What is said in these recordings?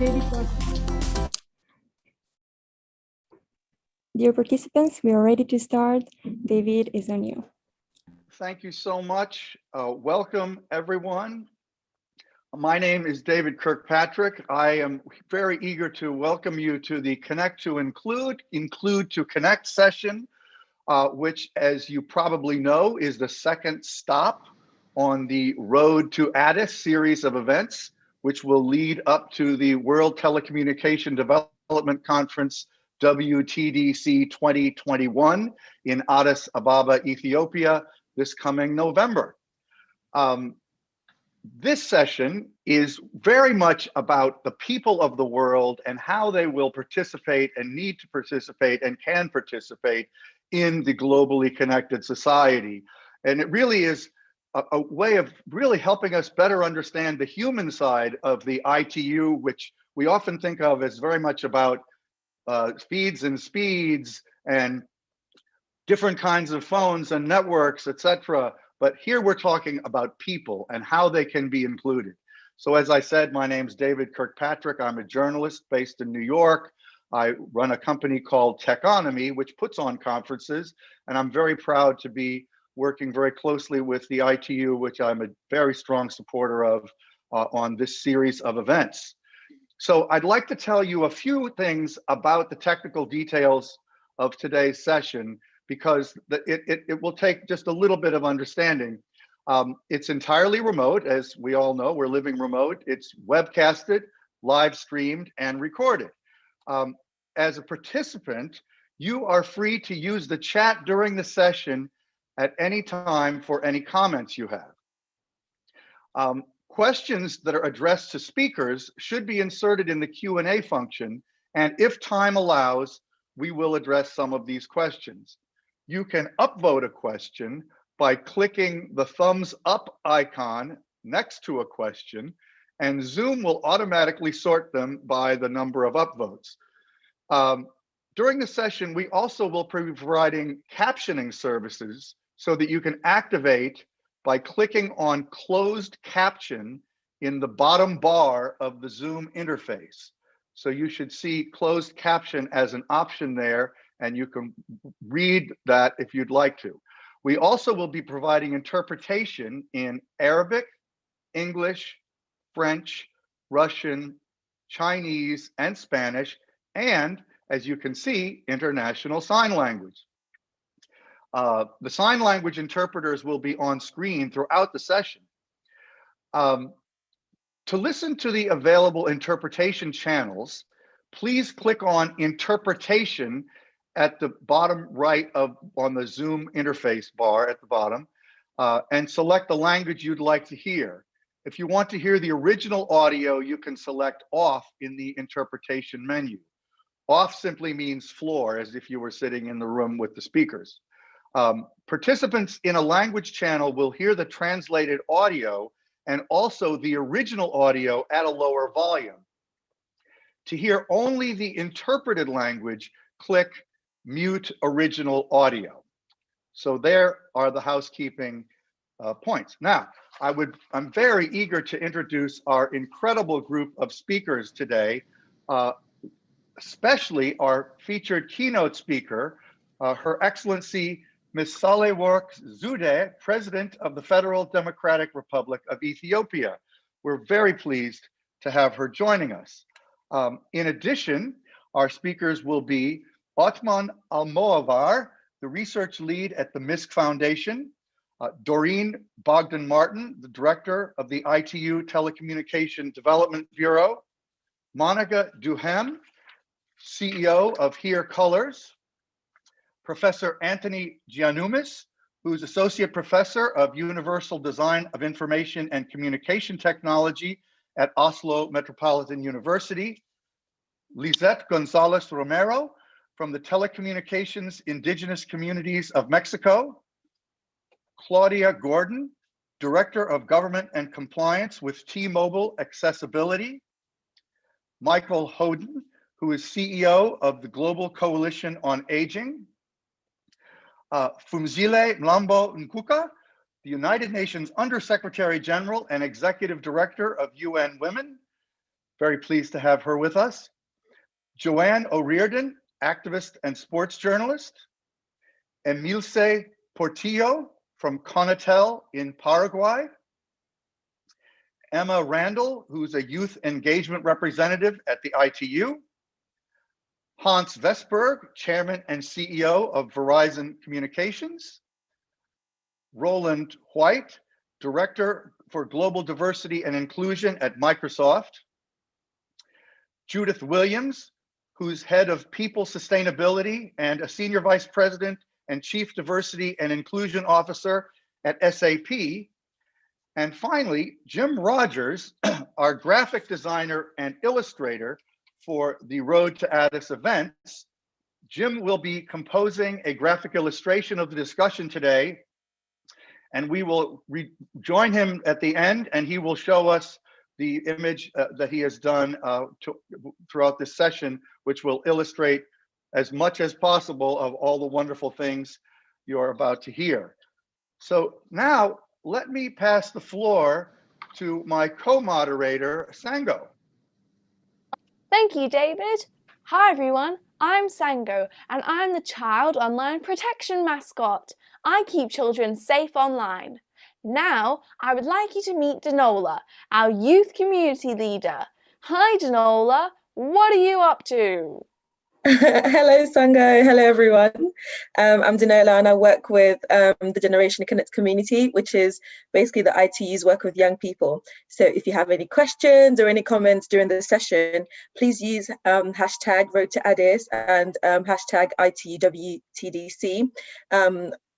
ready for. Dear participants, we are ready to start. David is on you. Thank you so much. Welcome, everyone. My name is David Kirkpatrick. I am very eager to welcome you to the Connect to Include to Connect session, which, as you probably know, is the second stop on the Road to Addis series of events, which will lead up to the World Telecommunication Development Conference, WTDC 2021 in Addis Ababa, Ethiopia, this coming November. This session is very much about the people of the world and how they will participate and need to participate and can participate in the globally connected society. And it really is a way of really helping us better understand the human side of the ITU, which we often think of as very much about feeds and speeds and different kinds of phones and networks, etc. But here we're talking about people and how they can be included. So as I said, my name's David Kirkpatrick. I'm a journalist based in New York. I run a company called Techonomy, which puts on conferences, and I'm very proud to be working very closely with the ITU, which I'm a very strong supporter of on this series of events. So I'd like to tell you a few things about the technical details of today's session, because it will take just a little bit of understanding. It's entirely remote, as we all know, we're living remote. It's webcasted, live streamed, and recorded. As a participant, you are free to use the chat during the session at any time for any comments you have. Questions that are addressed to speakers should be inserted in the Q&A function, and if time allows, we will address some of these questions. You can upvote a question by clicking the thumbs up icon next to a question, and Zoom will automatically sort them by the number of upvotes. During the session, we also will be providing captioning services so that you can activate by clicking on closed caption in the bottom bar of the Zoom interface. So you should see closed caption as an option there, and you can read that if you'd like to. We also will be providing interpretation in Arabic, English, French, Russian, Chinese, and Spanish, and as you can see, international sign language. The sign language interpreters will be on screen throughout the session. To listen to the available interpretation channels, please click on Interpretation at the bottom right on the Zoom interface bar at the bottom, and select the language you'd like to hear. If you want to hear the original audio, you can select Off in the interpretation menu. Off simply means floor, as if you were sitting in the room with the speakers. Participants in a language channel will hear the translated audio and also the original audio at a lower volume. To hear only the interpreted language, click Mute Original Audio. So there are the housekeeping points. Now, I'm very eager to introduce our incredible group of speakers today, especially our featured keynote speaker, Her Excellency Ms. Sahle-Work Zewde, President of the Federal Democratic Republic of Ethiopia. We're very pleased to have her joining us. In addition, our speakers will be Othman Almoavar, the research lead at the MISC Foundation, Doreen Bogdan-Martin, the director of the ITU Telecommunication Development Bureau, Monica Duhem, CEO of Here Colors, Professor Anthony Giannoumis, who's Associate Professor of Universal Design of Information and Communication Technology at Oslo Metropolitan University, Lizette Gonzalez Romero from the Telecommunications Indigenous Communities of Mexico, Claudia Gordon, Director of Government and Compliance with T-Mobile Accessibility, Michael Hoden, who is CEO of the Global Coalition on Aging, Phumzile Mlambo Nkuka, the United Nations Undersecretary General and Executive Director of UN Women, Very pleased to have her with us. Joanne O'Riordan, activist and sports journalist. Emilce Portillo from Conatel in Paraguay. Emma Randall, who's a youth engagement representative at the ITU. Hans Vestberg, chairman and CEO of Verizon Communications. Roland White, director for global diversity and inclusion at Microsoft. Judith Williams, who's head of people sustainability and a senior vice president and chief diversity and inclusion officer at SAP. And finally, Jim Rogers, our graphic designer and illustrator for the Road to Addis events. Jim will be composing a graphic illustration of the discussion today, and we will join him at the end, and he will show us the image that he has done throughout this session, which will illustrate as much as possible of all the wonderful things you're about to hear. So now let me pass the floor to my co-moderator, Sango. Thank you, David. Hi, everyone. I'm Sango, and I'm the Child Online Protection Mascot. I keep children safe online. Now, I would like you to meet Danola, our youth community leader. Hi, Danola. What are you up to? Hello, Sango. Hello, everyone. I'm Danola, and I work with the Generation Connect community, which is basically the ITU's work with young people. So if you have any questions or any comments during the session, please use hashtag Road to Addis and hashtag ITUWTDC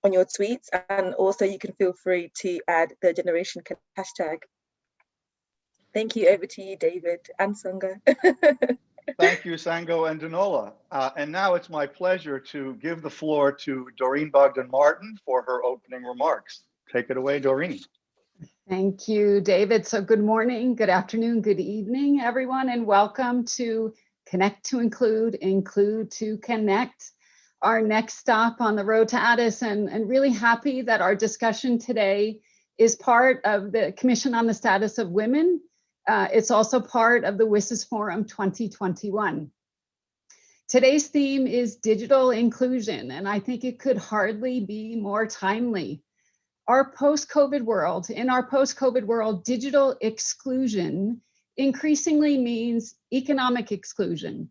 on your tweets. And also you can feel free to add the Generation Connect hashtag. Thank you. Over to you, David and Sango. Thank you, Sango and Danola. And now it's my pleasure to give the floor to Doreen Bogdan-Martin for her opening remarks. Take it away, Doreen. Thank you, David. So good morning, good afternoon, good evening, everyone, and welcome to Connect to Include, Include to Connect, our next stop on the road to Addis, and really happy that our discussion today is part of the Commission on the Status of Women. It's also part of the WSIS Forum 2021. Today's theme is digital inclusion, and I think it could hardly be more timely. In our post-COVID world, digital exclusion increasingly means economic exclusion.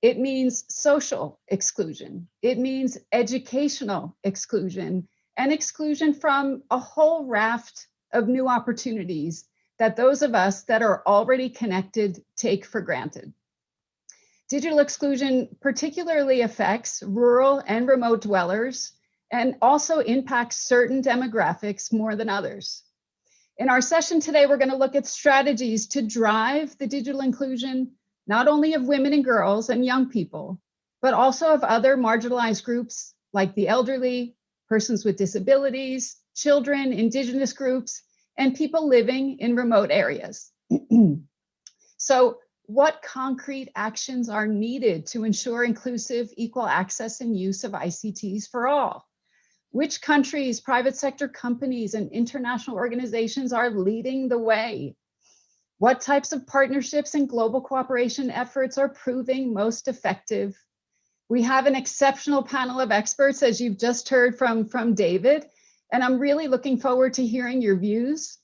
It means social exclusion. It means educational exclusion, and exclusion from a whole raft of new opportunities that those of us that are already connected take for granted. Digital exclusion particularly affects rural and remote dwellers and also impacts certain demographics more than others. In our session today, we're going to look at strategies to drive the digital inclusion, not only of women and girls and young people, but also of other marginalized groups like the elderly, persons with disabilities, children, indigenous groups, and people living in remote areas. So what concrete actions are needed to ensure inclusive, equal access and use of ICTs for all? Which countries, private sector companies, and international organizations are leading the way? What types of partnerships and global cooperation efforts are proving most effective? We have an exceptional panel of experts, as you've just heard from David, and I'm really looking forward to hearing your views.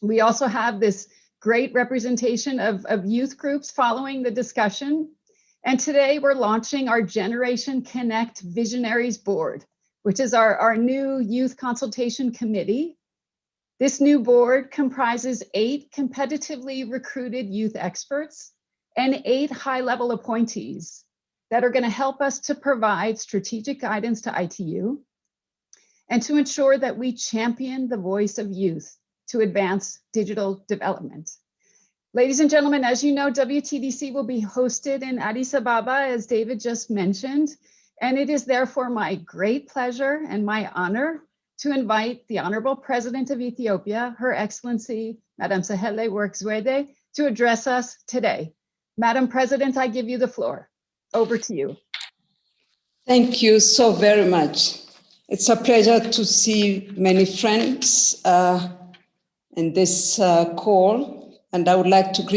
We also have this great representation of youth groups following the discussion. And today we're launching our Generation Connect Visionaries Board, which is our new youth consultation committee. This new board comprises 8 competitively recruited youth experts and 8 high-level appointees that are going to help us to provide strategic guidance to ITU and to ensure that we champion the voice of youth to advance digital development. Ladies and gentlemen, as you know, WTDC will be hosted in Addis Ababa, as David just mentioned, and it is therefore my great pleasure and my honor to invite the Honorable President of Ethiopia, Her Excellency, Madam Sahle Work Zewde, to address us today. Madam President, I give you the floor. Over to you. Thank you so very much. It's a pleasure to see many friends in this call, and I would like to greet